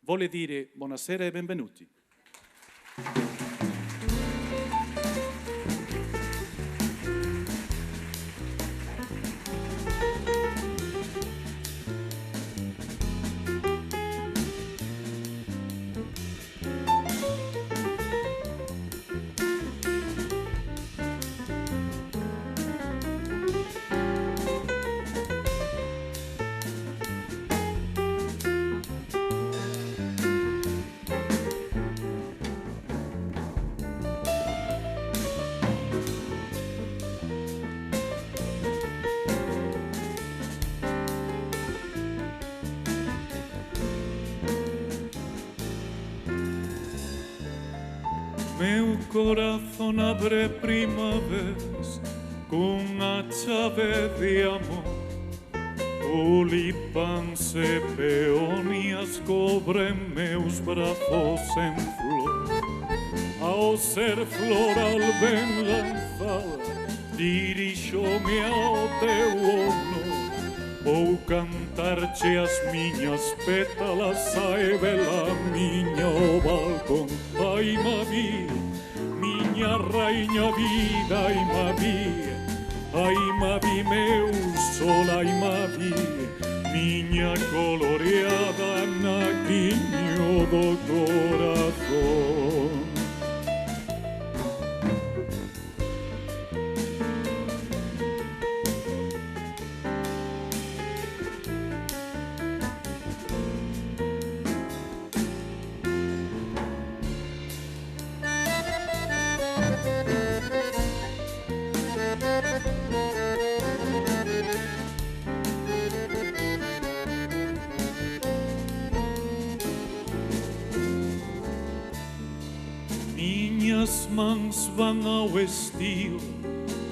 vuole dire buonasera e benvenuti. Meu corazón abre primaveras con a chave de amor. Tulipans e peonias cobren meus brazos en flor. Ao ser floral ben lanzada, dirixo-me ao teu honor. Vou cantar-te as minhas pétalas, ai vela miña o balcón. Ai Mavi, miña rainha vida, ai Mavi meu sol, ai Mavi, miña coloreada naquiño do corazón. Minhas mãos van ao estio,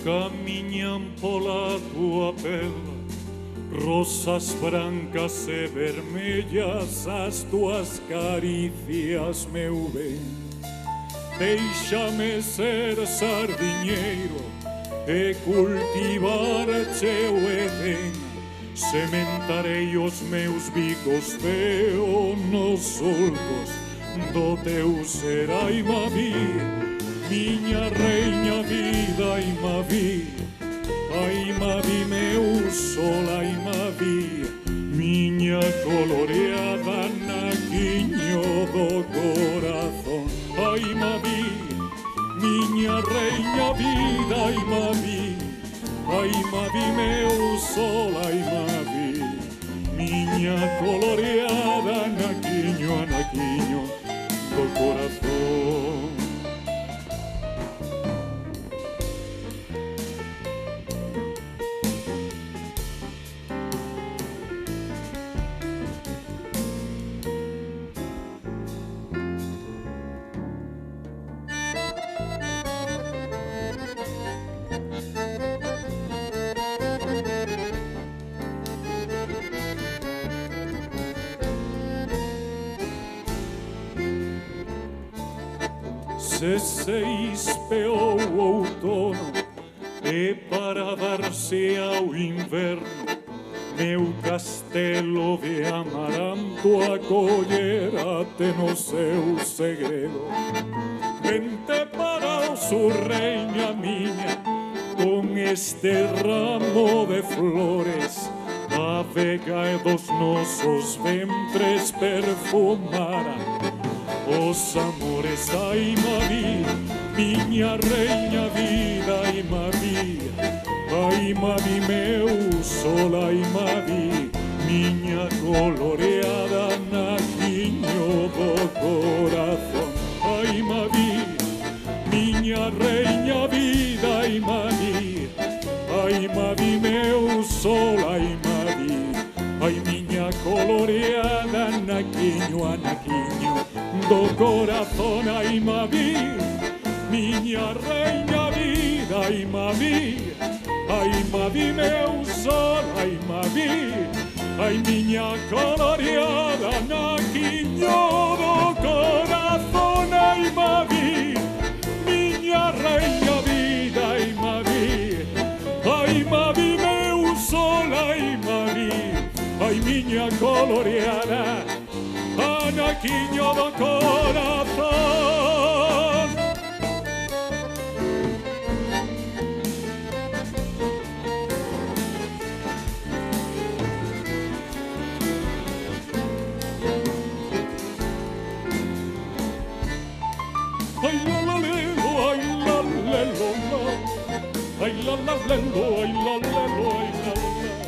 caminham pola tua pele. Rosas brancas e vermelhas, as tuas carícias, meu bem. Deixa-me ser sardinheiro e cultivar teu Edén. Sementarei os meus bicos teus nos sulcos do teu ser, ai Mavi, minha rainha vida, ai Mavi meu sol, ai Mavi, minha coloreada naquiño do corazón, ai Mavi, minha rainha vida, ai Mavi meu sol, ai Mavi, minha coloreada naquiño do corazón. Se se ispeou o outono e para dar-se ao inverno, meu castelo de amaranto acollerá-te no seu segredo. Vente para o sul, rainha minha, com este ramo de flores, a vega dos nossos ventres perfumará os amores, ai Mavi, minha rainha vida, ai Mavi meu sol, ai Mavi, minha coloreada naquiño do corazón, ai Mavi, minha rainha vida, ai Mavi meu sol, ai Mavi, ai minha coloreada naquiño do corazón, ai Mavi, minha rainha vida, ai Mavi meu sol, ai Mavi, ai minha coloreada naquiño do corazón, ai Mavi, minha rainha vida, ai Mavi meu sol, ai Mavi, ai minha coloreada naquiño do corazón. Ay la la lelo, ay la lelo, ay la la lelo, ay la lelo, ay la la,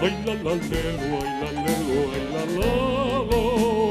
ay la la lelo, ay la lelo, ay la la.